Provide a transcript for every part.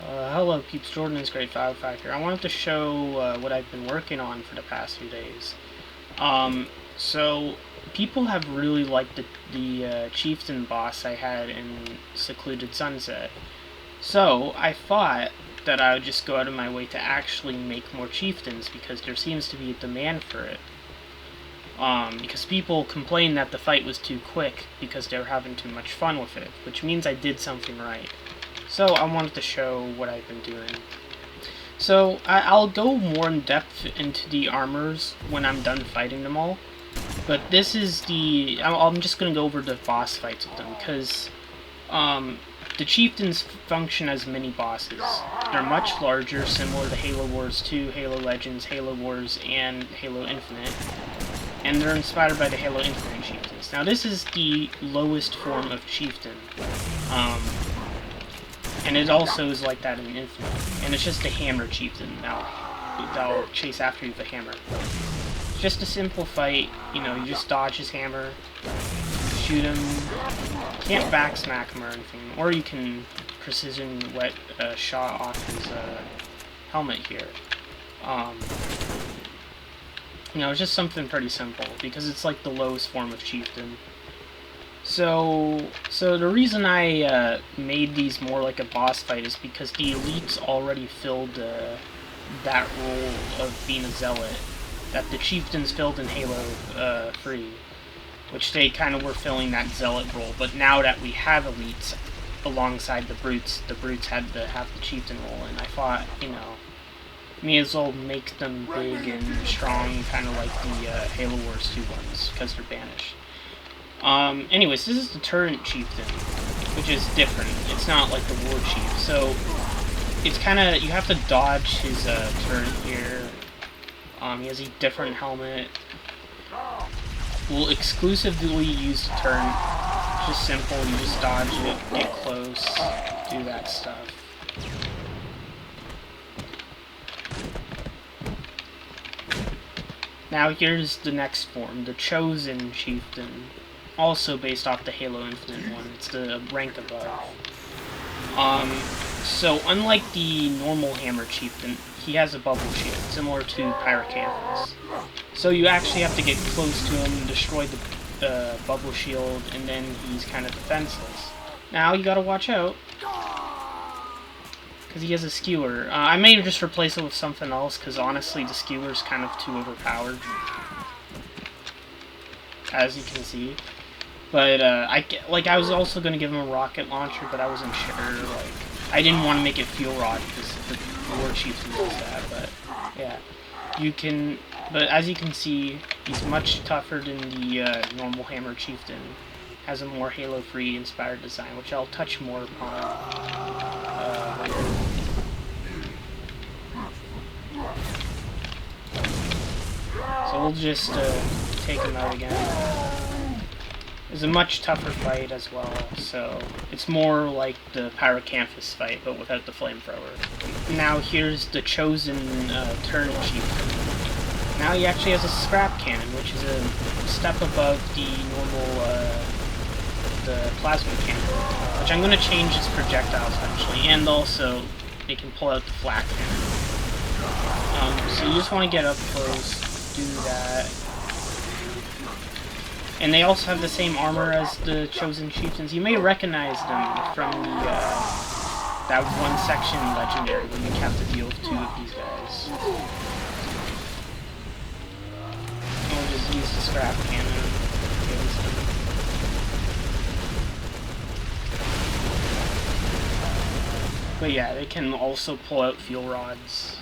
Hello peeps, Jordan is Great 55 here. I wanted to show what I've been working on for the past few days. So people have really liked the Chieftain boss I had in Secluded Sunset. So I thought that I would just go out of my way to actually make more Chieftains because there seems to be a demand for it. Because people complained that the fight was too quick because they were having too much fun with it, which means I did something right. So I wanted to show what I've been doing. So I'll go more in depth into the armors when I'm done fighting them all. But this is I'm just going to go over the boss fights with them, because the Chieftains function as mini-bosses. They're much larger, similar to Halo Wars 2, Halo Legends, Halo Wars, and Halo Infinite. And they're inspired by the Halo Infinite Chieftains. Now this is the lowest form of Chieftain. And it also is like that in Infinite. And it's just a hammer Chieftain now. That'll chase after you with a hammer. It's just a simple fight, you just dodge his hammer, shoot him, can't backsmack him or anything, or you can precision wet shot off his helmet here. It's just something pretty simple, because it's like the lowest form of Chieftain. So the reason I made these more like a boss fight is because the elites already filled that role of being a zealot that the Chieftains filled in Halo 3, which they kind of were filling that zealot role. But now that we have elites alongside the brutes had to have the Chieftain role, and I thought, may as well make them big and strong, kind of like the Halo Wars 2 ones, because they're banished. Anyways, this is the Turret Chieftain, which is different. It's not like the War Chief, so it's kind of, you have to dodge his turret here. He has a different helmet. We'll exclusively use the turret. It's just simple, you just dodge it, get close, do that stuff. Now here's the next form, the Chosen Chieftain. Also based off the Halo Infinite one, it's the rank above. So unlike the normal Hammer Chieftain, he has a bubble shield, similar to Pyrocanthus. So you actually have to get close to him, destroy the bubble shield, and then he's kind of defenseless. Now you gotta watch out, because he has a skewer. I may just replace it with something else, because honestly the skewer's kind of too overpowered, as you can see. But I was also gonna give him a rocket launcher, but I wasn't sure. I didn't want to make it fuel rod because the War Chieftain does that. But yeah, you can. But as you can see, he's much tougher than the normal Hammer Chieftain. Has a more Halo 3 inspired design, which I'll touch more upon later. So we'll just take him out again. It's a much tougher fight as well, so it's more like the Pyrocanthus fight, but without the flamethrower. Now here's the Chosen Turret Chieftain. Now he actually has a scrap cannon, which is a step above the normal the plasma cannon, which I'm going to change its projectiles eventually, and also it can pull out the flak cannon. So you just want to get up close, do that. And they also have the same armor as the Chosen Chieftains. You may recognize them from the, that one section Legendary when you have to deal with two of these guys. And we'll just use the scrap cannon against them. But yeah, they can also pull out fuel rods.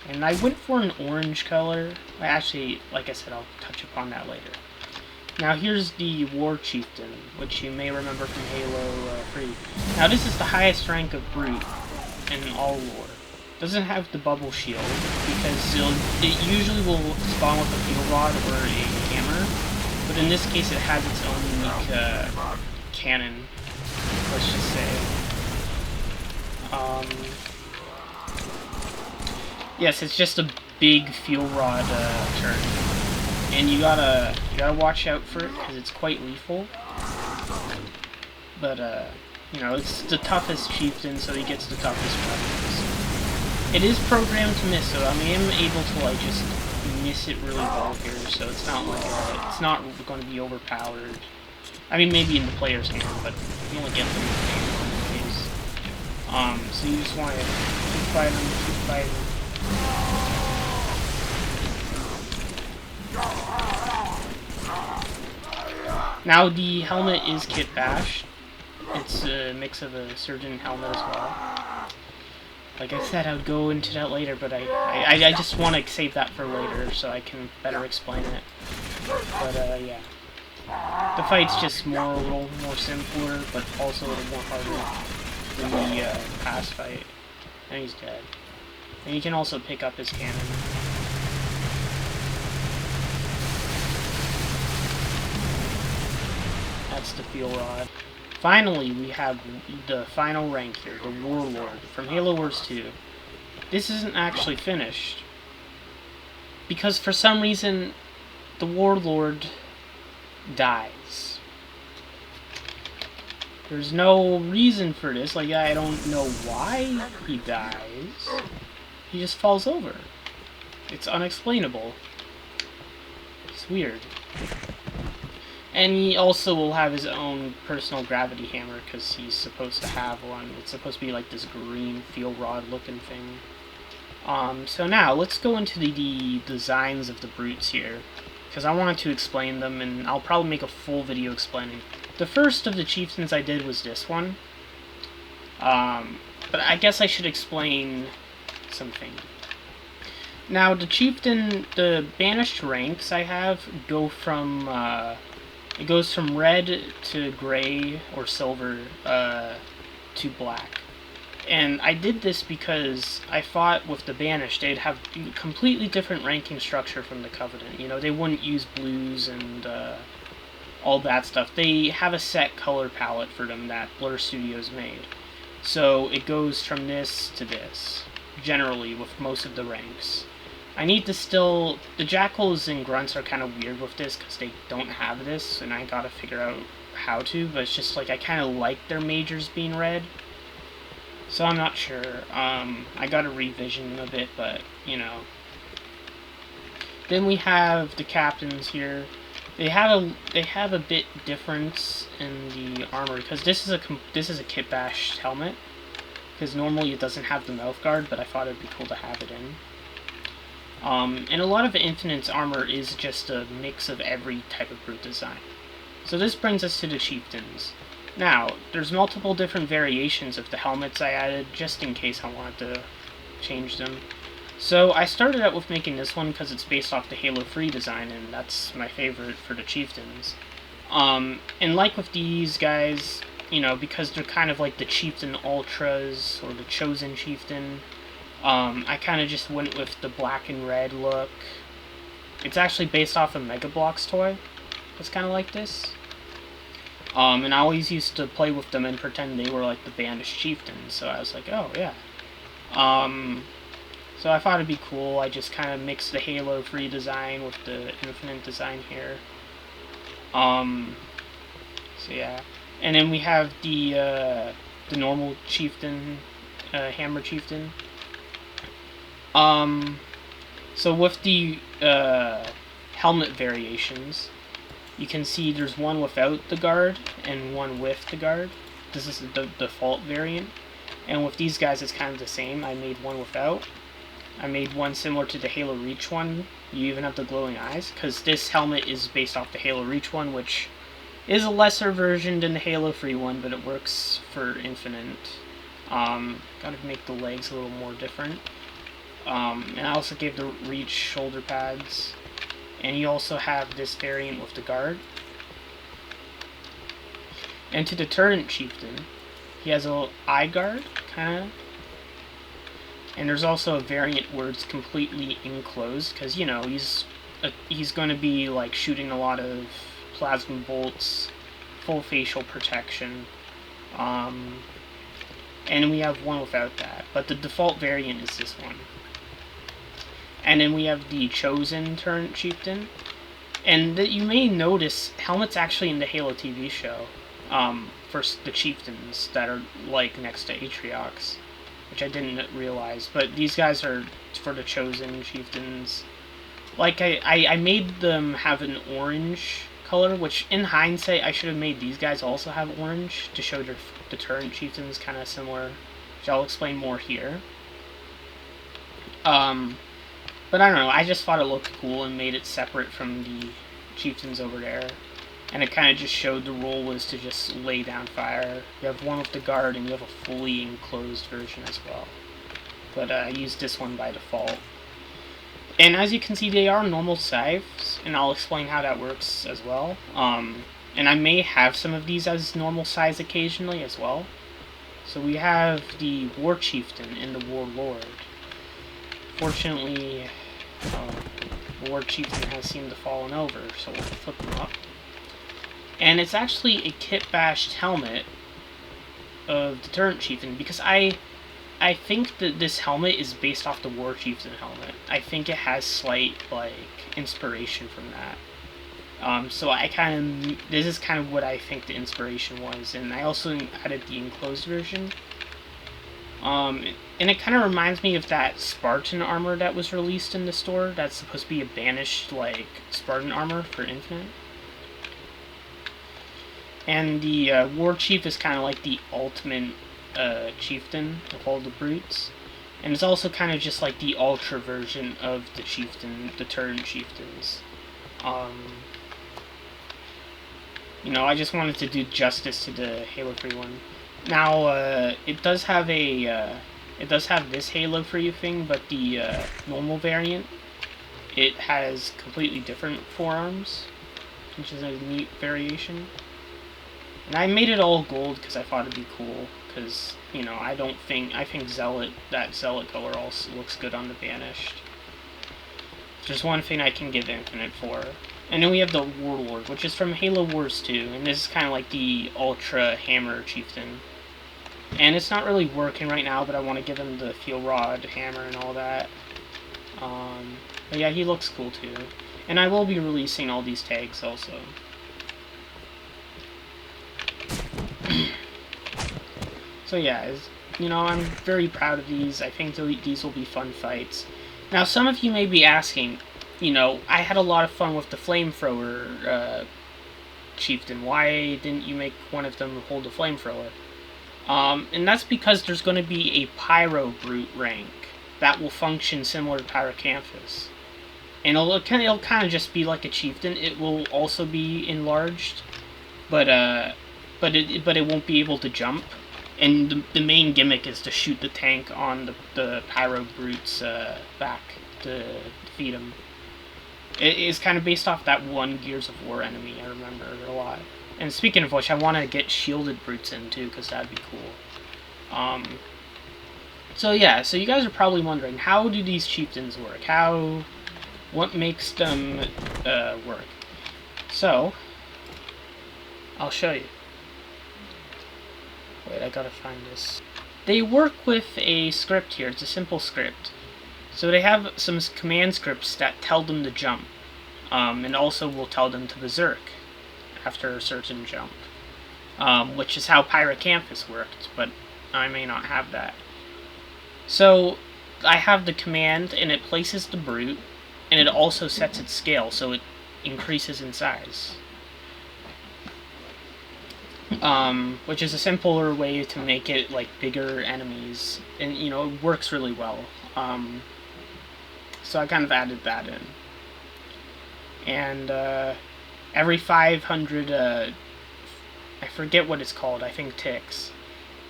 And I went for an orange color. Actually, like I said, I'll touch upon that later. Now here's the War Chieftain, which you may remember from Halo 3. Now this is the highest rank of Brute in all lore. Doesn't have the bubble shield, because it usually will spawn with a fuel rod or a hammer, but in this case it has its own unique cannon, let's just say. Yes, it's just a big fuel rod turret, and you gotta watch out for it because it's quite lethal. But You know, it's the toughest chieftain, so he gets the toughest weapons. It is programmed to miss, so I am able to like just miss it really well here. So it's not like it's not going to be overpowered. I mean, maybe in the player's hand, but you only get them in the case. So you just want to keep fighting, keep fighting. Now the helmet is kit bashed. It's a mix of a surgeon helmet as well. Like I said, I would go into that later, but I just want to save that for later so I can better explain it. But yeah. The fight's just a little more simpler, but also a little more harder than the past fight. And he's dead. And you can also pick up his cannon. That's the fuel rod. Finally, we have the final rank here, the Warlord, from Halo Wars 2. This isn't actually finished, because for some reason, the Warlord dies. There's no reason for this, like I don't know why he dies. He just falls over. It's unexplainable. It's weird. And he also will have his own personal gravity hammer, because he's supposed to have one. It's supposed to be like this green fuel rod looking thing. So now, let's go into the designs of the brutes here, because I wanted to explain them, and I'll probably make a full video explaining. The first of the chieftains I did was this one. But I guess I should explain something. Now, the chieftain, the banished ranks I have go from, it goes from red to gray or silver to black. And I did this because I thought with the banished they'd have a completely different ranking structure from the Covenant. You know, they wouldn't use blues and all that stuff. They have a set color palette for them that Blur Studios made. So it goes from this to this, generally, with most of the ranks. I need to still... The Jackals and Grunts are kind of weird with this because they don't have this, and I gotta figure out how to, but it's just like I kind of like their majors being red. So I'm not sure. I gotta revision them a bit, but, you know. Then we have the captains here. They have a bit difference in the armor, because this is a kit bashed helmet. Because normally it doesn't have the mouth guard, but I thought it'd be cool to have it in. And a lot of Infinite's armor is just a mix of every type of brute design. So this brings us to the chieftains. Now, there's multiple different variations of the helmets I added, just in case I wanted to change them. So I started out with making this one because it's based off the Halo 3 design, and that's my favorite for the chieftains. And like with these guys, you know, because they're kind of like the Chieftain Ultras, or the Chosen Chieftain, I kind of just went with the black and red look. It's actually based off a Mega Bloks toy. It's kind of like this. And I always used to play with them and pretend they were like the banished chieftains, so I was like, oh yeah. So I thought it'd be cool. I just kind of mixed the Halo 3 design with the Infinite design here. So yeah. And then we have the normal chieftain, hammer chieftain. So with the helmet variations, you can see there's one without the guard and one with the guard. This is the default variant. And with these guys, it's kind of the same. I made one without. I made one similar to the Halo Reach one. You even have the glowing eyes, because this helmet is based off the Halo Reach one, which is a lesser version than the Halo 3 one, but it works for Infinite. Gotta make the legs a little more different. And I also gave the Reach shoulder pads. And you also have this variant with the guard. And to the Turret Chieftain, he has a eye guard, kind of. And there's also a variant where it's completely enclosed, because, you know, he's going to be, like, shooting a lot of plasma bolts, full facial protection. And we have one without that, but the default variant is this one. And then we have the Chosen Turret Chieftain. And you may notice helmets actually in the Halo TV show. for the chieftains that are like next to Atriox, which I didn't realize. But these guys are for the chosen chieftains. Like I made them have an orange color, which in hindsight I should have made these guys also have orange to show their deterrent chieftains kind of similar, which I'll explain more here. But I don't know, I just thought it looked cool and made it separate from the chieftains over there. And it kind of just showed the rule was to just lay down fire. You have one with the guard and you have a fully enclosed version as well. But I used this one by default. And as you can see, they are normal scythes, and I'll explain how that works as well. And I may have some of these as normal size occasionally as well. So we have the War Chieftain and the Warlord. Fortunately, the War Chieftain has seemed to fallen over, so we'll flip them up. And it's actually a kit-bashed helmet of Deterrent Chieftain, because I think that this helmet is based off the War Chieftain helmet. I think it has slight, like, inspiration from that. So this is kind of what I think the inspiration was, and I also added the enclosed version. And it kind of reminds me of that Spartan armor that was released in the store. That's supposed to be a banished, like, Spartan armor for Infinite. And the War Chief is kind of like the ultimate chieftain of all the brutes. And it's also kind of just like the ultra version of the chieftain, the Deterrent chieftains. You know, I just wanted to do justice to the Halo 3 one. Now, it does have this Halo 3 thing, but the normal variant, it has completely different forearms, which is a neat variation. And I made it all gold because I thought it'd be cool. Because, you know, I think that Zealot color also looks good on the Banished. Just one thing I can give Infinite for. And then we have the Warlord, which is from Halo Wars 2. And this is kind of like the Ultra Hammer Chieftain. And it's not really working right now, but I want to give him the Fuel Rod Hammer and all that. But yeah, he looks cool too. And I will be releasing all these tags also. So yeah, you know, I'm very proud of these. I think these will be fun fights. Now, some of you may be asking, you know, I had a lot of fun with the Flamethrower Chieftain. Why didn't you make one of them hold a Flamethrower? And that's because there's going to be a Pyro Brute rank that will function similar to Pyrocanthus. And it'll kind of just be like a Chieftain. It will also be enlarged, but it won't be able to jump. And the main gimmick is to shoot the tank on the Pyro Brute's back to defeat him. It is kind of based off that one Gears of War enemy, I remember a lot. And speaking of which, I want to get shielded brutes in too, because that'd be cool. So yeah, so you guys are probably wondering, how do these chieftains work? What makes them work? So, I'll show you. Wait, I gotta find this. They work with a script here. It's a simple script. So they have some command scripts that tell them to jump. And also will tell them to berserk after a certain jump. Which is how Pyrocanthus worked, but I may not have that. So I have the command, and it places the brute, and it also sets its scale, so it increases in size. Which is a simpler way to make it like bigger enemies, and you know, it works really well. So I kind of added that in. And every 500, I forget what it's called, I think ticks,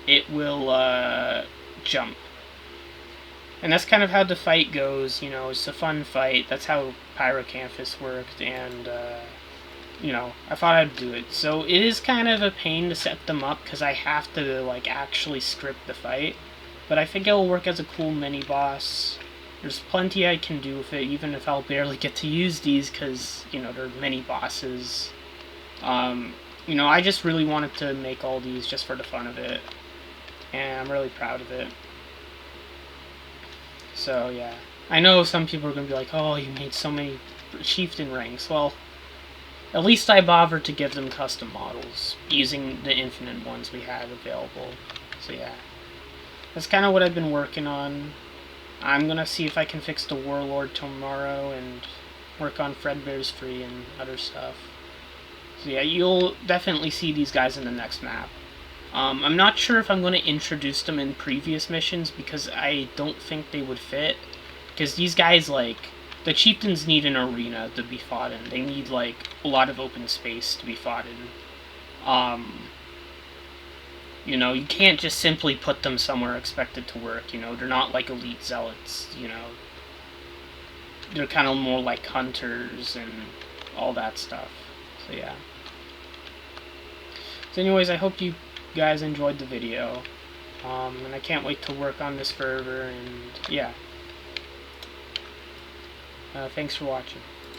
it will jump. And that's kind of how the fight goes, you know, it's a fun fight. That's how Pyrocanthus worked, and you know, I thought I'd do it. So it is kind of a pain to set them up because I have to like actually script the fight, but I think it will work as a cool mini boss. There's plenty I can do with it, even if I'll barely get to use these because, you know, they're mini bosses. You know, I just really wanted to make all these just for the fun of it, and I'm really proud of it. So yeah, I know some people are gonna be like, "Oh, you made so many chieftain ranks." Well, At least I bothered to give them custom models using the infinite ones we had available. So yeah, that's kind of what I've been working on. I'm gonna see if I can fix the Warlord tomorrow and work on Fredbear's Free and other stuff. So yeah, you'll definitely see these guys in the next map. I'm not sure if I'm going to introduce them in previous missions because I don't think they would fit. Because these guys, like, the chieftains need an arena to be fought in. They need, like, a lot of open space to be fought in. You know, you can't just simply put them somewhere expected to work, you know. They're not like elite zealots, you know. They're kind of more like hunters and all that stuff. So yeah. So anyways, I hope you guys enjoyed the video. And I can't wait to work on this further, and yeah. Thanks for watching.